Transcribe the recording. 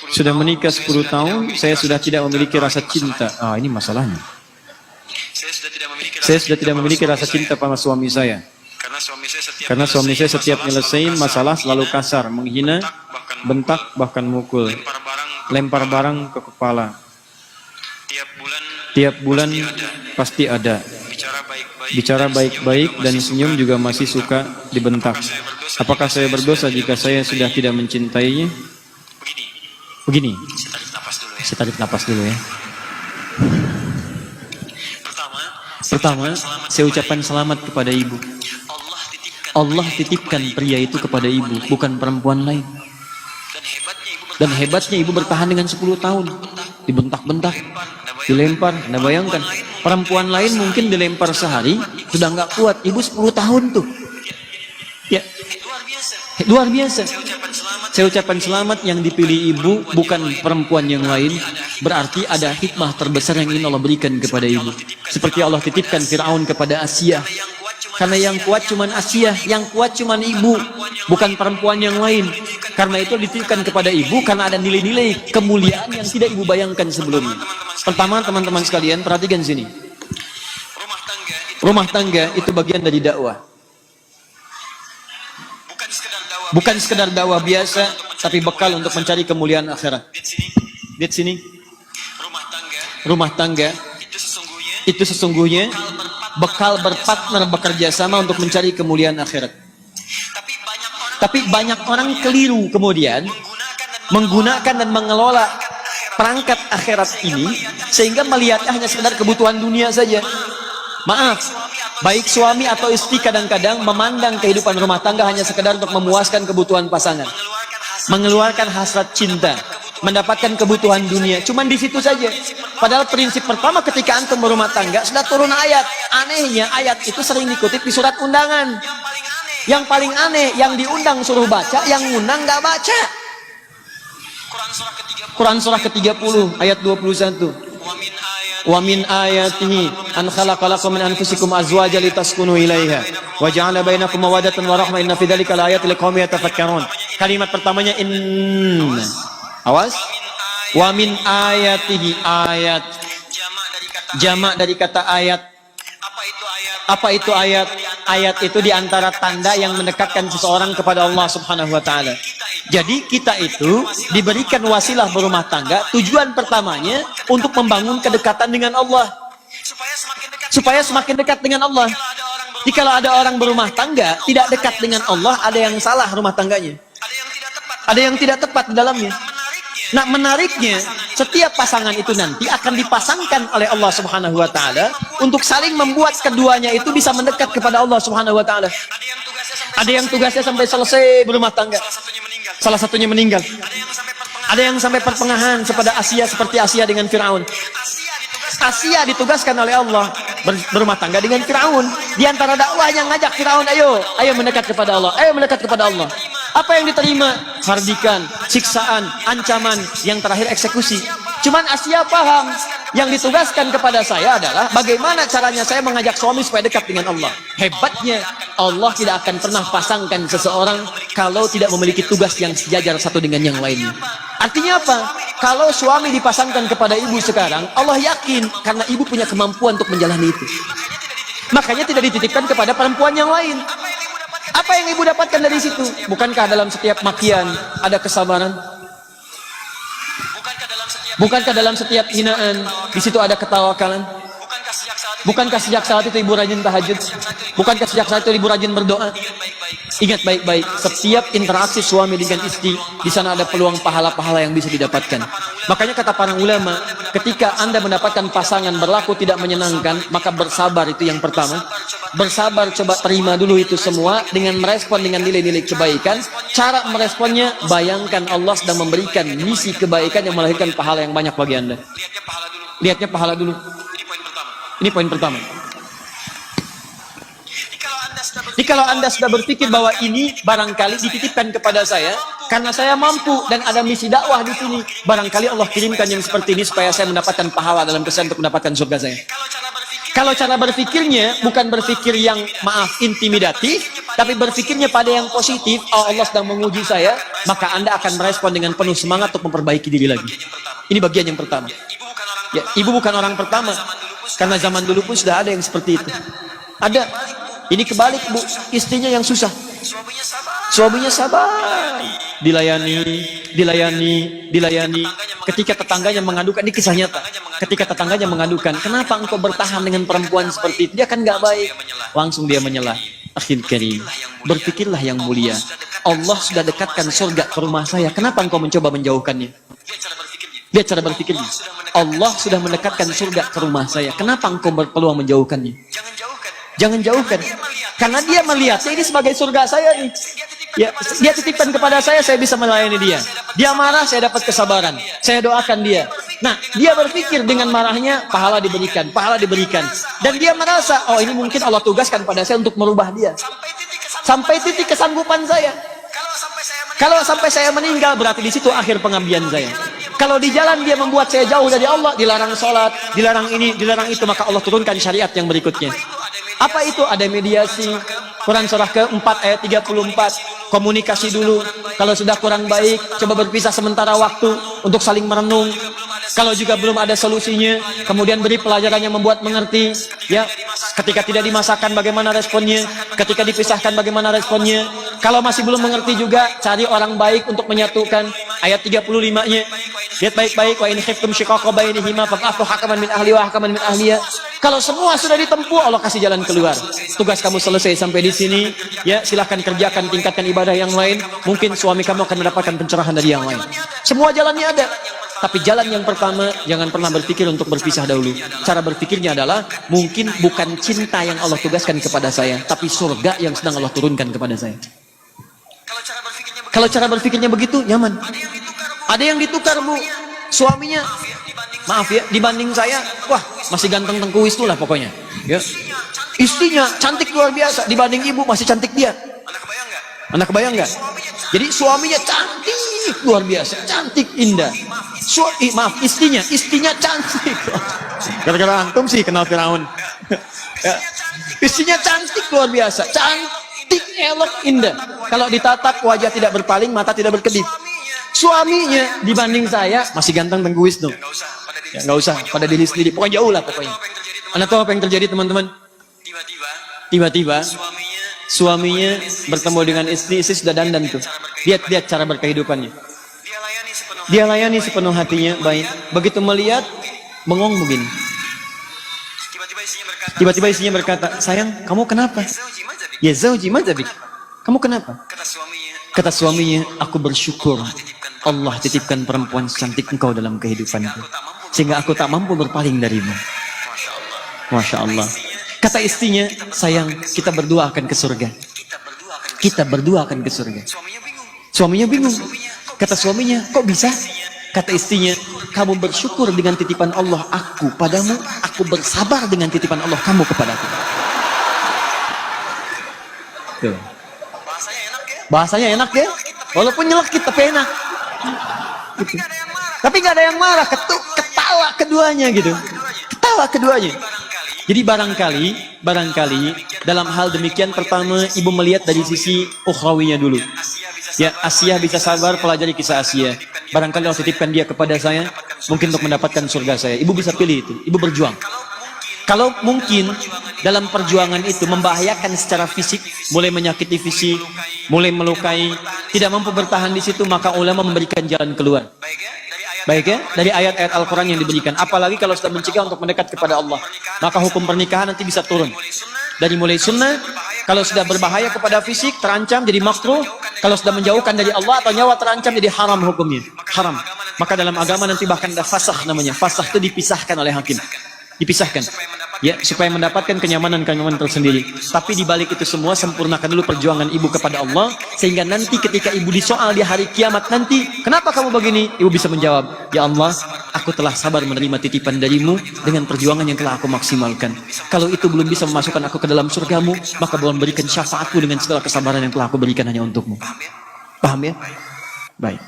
Sudah menikah 10 tahun, saya sudah tidak memiliki rasa cinta. Ini masalahnya. Saya sudah tidak memiliki rasa cinta pada suami saya. Karena suami saya setiap menyelesaikan masalah selalu kasar, menghina, bentak, bahkan mukul. Lempar barang ke kepala. Tiap bulan pasti ada. Bicara baik-baik dan senyum juga masih suka dibentak. Apakah saya berdosa jika saya sudah tidak mencintainya? Begini. Saya tarik napas dulu ya. Pertama, saya ucapkan selamat kepada ibu. Allah titipkan pria itu kepada ibu, bukan perempuan lain. Dan hebatnya ibu bertahan dengan 10 tahun. Dibentak-bentak, dilempar. Anda bayangkan, perempuan lain mungkin dilempar sehari, sudah nggak kuat. Ibu 10 tahun tuh. Ya, luar biasa. Saya ucapkan selamat, yang dipilih ibu bukan perempuan yang lain. Berarti ada hikmah terbesar yang ingin Allah berikan kepada ibu. Seperti Allah titipkan Fir'aun kepada Asia. Karena yang kuat cuman Asia, yang kuat cuman ibu, bukan perempuan yang lain. Karena itu dititipkan kepada ibu karena ada nilai-nilai kemuliaan yang tidak ibu bayangkan sebelumnya. Pertama, teman-teman sekalian, perhatikan sini. Rumah tangga itu bagian dari dakwah. Bukan sekedar dakwah biasa, tapi bekal untuk mencari kemuliaan akhirat. Lihat sini. Rumah tangga itu sesungguhnya bekal berpartner, bekerja sama untuk mencari kemuliaan akhirat. Tapi banyak orang keliru kemudian menggunakan dan mengelola perangkat akhirat ini sehingga melihatnya hanya sekedar kebutuhan dunia saja. Maaf, baik suami atau istri kadang-kadang memandang kehidupan rumah tangga hanya sekedar untuk memuaskan kebutuhan pasangan, mengeluarkan hasrat cinta, mendapatkan kebutuhan dunia. Cuman di situ saja. Padahal prinsip pertama ketika antum berumah tangga sudah turun ayat. Anehnya ayat itu sering dikutip di surat undangan. Yang paling aneh, yang diundang suruh baca, yang ngundang nggak baca. Quran surah ke-30 ayat 21. Wa min ayatihi an khalaqalakum min anfusikum azwajan litaskunu ilaiha wa ja'ala bainakum mawaddatan wa rahmah inna fi dzalika laayatin liqaumin yatafakkarun. Kalimat pertamanya awas. Wa min ayatihi, ayat. Jamak dari kata ayat. Apa itu ayat? Ayat itu diantara tanda yang mendekatkan seseorang kepada Allah Subhanahu wa taala. Jadi kita itu diberikan wasilah berumah tangga, tujuan pertamanya untuk membangun kedekatan dengan Allah. Supaya semakin dekat dengan Allah. Jikalau ada orang berumah tangga tidak dekat dengan Allah, ada yang salah rumah tangganya. Ada yang tidak tepat di dalamnya. Nah, menariknya, setiap pasangan itu nanti akan dipasangkan oleh Allah Subhanahu wa taala untuk saling membuat keduanya itu bisa mendekat kepada Allah Subhanahu wa taala. Ada yang tugasnya sampai selesai berumah tangga, salah satunya meninggal. Ada yang sampai pertengahan seperti Asia dengan Fir'aun. Asia ditugaskan oleh Allah berumah tangga dengan Fir'aun. Di antara dakwahnya ngajak Fir'aun, ayo mendekat kepada Allah, ayo mendekat kepada Allah. Apa yang diterima? Hardikan, siksaan, ancaman, yang terakhir eksekusi. Cuman Asia paham, yang ditugaskan kepada saya adalah bagaimana caranya saya mengajak suami supaya dekat dengan Allah. Hebatnya, Allah tidak akan pernah pasangkan seseorang kalau tidak memiliki tugas yang sejajar satu dengan yang lainnya. Artinya apa? Kalau suami dipasangkan kepada ibu sekarang, Allah yakin karena ibu punya kemampuan untuk menjalani itu. Makanya tidak dititipkan kepada perempuan yang lain. Apa yang ibu dapatkan dari situ? Bukankah dalam setiap makian ada kesabaran? Bukankah dalam setiap hinaan di situ ada ketawakalan? Bukankah sejak saat itu ibu rajin tahajud? Bukankah sejak saat itu ibu rajin berdoa? Ingat baik-baik, setiap interaksi suami dengan istri, di sana ada peluang pahala-pahala yang bisa didapatkan. Makanya kata para ulama, ketika Anda mendapatkan pasangan berlaku tidak menyenangkan, maka bersabar, itu yang pertama. Bersabar, coba terima dulu itu semua dengan merespon dengan nilai-nilai kebaikan. Cara meresponnya, bayangkan Allah sedang memberikan misi kebaikan yang melahirkan pahala yang banyak bagi Anda. Lihatnya pahala dulu. Ini poin pertama. Jadi kalau Anda sudah berpikir bahwa ini barangkali dititipkan kepada saya karena saya mampu dan ada misi dakwah di sini, barangkali Allah kirimkan yang seperti ini supaya saya mendapatkan pahala dalam kesan untuk mendapatkan surga saya. Kalau cara berpikirnya bukan berpikir yang intimidatif, tapi berpikirnya pada yang positif. Oh, Allah sedang menguji saya maka Anda akan merespon dengan penuh semangat untuk memperbaiki diri lagi. Ini bagian yang pertama. Ya, ibu bukan orang pertama, karena zaman dulu pun sudah ada yang seperti itu. Ada. Ini kebalik, Bu, istrinya yang susah, suaminya sabar, dilayani. Ketika tetangganya mengadukan, ini kisah nyata. Ketika tetangganya mengadukan, kenapa engkau bertahan dengan perempuan seperti itu? Dia kan nggak baik. Langsung dia menyelah. Akhil karim, berpikirlah yang mulia. Allah sudah dekatkan surga ke rumah saya. Kenapa engkau mencoba menjauhkannya? Lihat cara berpikirnya. Allah sudah mendekatkan surga ke rumah saya. Kenapa engkau berpeluang menjauhkannya? Jangan jauhkan. Karena dia melihat ini sebagai surga saya nih. Ya, dia titipkan kepada saya bisa melayani dia. Dia marah, saya dapat kesabaran. Saya doakan dia. Nah, dia berpikir dengan marahnya, pahala diberikan. Dan dia merasa, oh ini mungkin Allah tugaskan pada saya untuk merubah dia. Sampai titik kesanggupan saya. Kalau sampai saya meninggal, berarti di situ akhir pengabdian saya. Kalau di jalan dia membuat saya jauh dari Allah, dilarang sholat, dilarang ini, dilarang itu, maka Allah turunkan syariat yang berikutnya. Apa itu? Ada mediasi. Quran surah ke-4 ayat 34. Komunikasi dulu. Kalau sudah kurang baik, coba berpisah sementara waktu untuk saling merenung. Kalau juga belum ada solusinya, kemudian beri pelajaran yang membuat mengerti. Ya, ketika tidak dimasakkan bagaimana responnya, ketika dipisahkan bagaimana responnya. Kalau masih belum mengerti juga, cari orang baik untuk menyatukan. Ayat 35-nya. Lihat baik-baik, wa in khiftum shiqaqa bainihima fab'athu hakaman min ahli wa hakaman min ahliya. Kalau semua sudah ditempuh, Allah kasih jalan keluar. Tugas kamu selesai sampai di sini, ya silahkan kerjakan, tingkatkan ibadah yang lain. Mungkin suami kamu akan mendapatkan pencerahan dari yang lain. Semua jalannya ada. Tapi jalan yang pertama, jangan pernah berpikir untuk berpisah dahulu. Cara berpikirnya adalah, mungkin bukan cinta yang Allah tugaskan kepada saya, tapi surga yang sedang Allah turunkan kepada saya. Kalau cara berpikirnya begitu, nyaman. Ada yang ditukar, Bu. Suaminya, maaf ya, dibanding saya, wah, masih ganteng tengkuis tuh lah pokoknya. Ya. Istrinya cantik luar biasa, dibanding ibu masih cantik dia. Anak kebayang nggak? Jadi suaminya cantik luar biasa, cantik indah. Maaf, istrinya cantik. Gara-gara antum sih kenal Firaun. Ya. Istrinya cantik luar biasa, cantik, elok, indah. Kalau ditatap wajah tidak berpaling, mata tidak berkedip. Suaminya dibanding saya masih ganteng tengguis tuh. Ya, nggak usah pada diri sendiri, pokoknya jauh lah pokoknya. Anda tahu apa yang terjadi teman-teman? Tiba-tiba suaminya bertemu dengan istri sudah dandan tuh. Lihat cara berkehidupannya. Dia layani sepenuh hatinya, baik. Begitu melihat, bengong begini. Tiba-tiba istrinya berkata, sayang, kamu kenapa? Ya zauji madzabik. Kamu kenapa? Kata suaminya, aku bersyukur Allah titipkan perempuan secantik engkau dalam kehidupanku, sehingga aku tak mampu berpaling darimu. Masya Allah. Kata istrinya, sayang, kita berdua akan ke surga. Kita berdua akan ke surga. Suaminya bingung. Kata suaminya, kok bisa? Kata istrinya, kamu bersyukur dengan titipan Allah aku padamu, aku bersabar dengan titipan Allah kamu kepadaku. Tuh. Bahasanya enak ya, walaupun nyelekit tapi enak. Gitu. Tapi nggak ada yang marah, ketawa keduanya gitu, ketawa keduanya. Jadi barangkali dalam hal demikian, pertama ibu melihat dari sisi ukhrawinya dulu. Ya, Asia bisa sabar, pelajari kisah Asia. Barangkali Allah titipkan dia kepada saya, mungkin untuk mendapatkan surga saya. Ibu bisa pilih itu, ibu berjuang. Kalau mungkin dalam perjuangan itu membahayakan secara fisik, mulai menyakiti fisik, mulai melukai, tidak mampu bertahan di situ, maka ulama memberikan jalan keluar. Baik ya, dari ayat-ayat Al-Quran yang diberikan. Apalagi kalau sudah mencegah untuk mendekat kepada Allah, maka hukum pernikahan nanti bisa turun. Dari mulai sunnah, kalau sudah berbahaya kepada fisik, terancam jadi makruh. Kalau sudah menjauhkan dari Allah atau nyawa terancam, jadi haram hukumnya. Haram. Maka dalam agama nanti bahkan ada fasakh namanya. Fasakh itu dipisahkan oleh hakim. Dipisahkan, ya, supaya mendapatkan kenyamanan tersendiri. Tapi di balik itu semua, sempurnakan dulu perjuangan ibu kepada Allah, sehingga nanti ketika ibu disoal di hari kiamat nanti, kenapa kamu begini? Ibu bisa menjawab, ya Allah, aku telah sabar menerima titipan darimu dengan perjuangan yang telah aku maksimalkan. Kalau itu belum bisa memasukkan aku ke dalam surgamu, maka belum berikan syafaatku dengan segala kesabaran yang telah aku berikan hanya untukmu. Paham ya? Baik.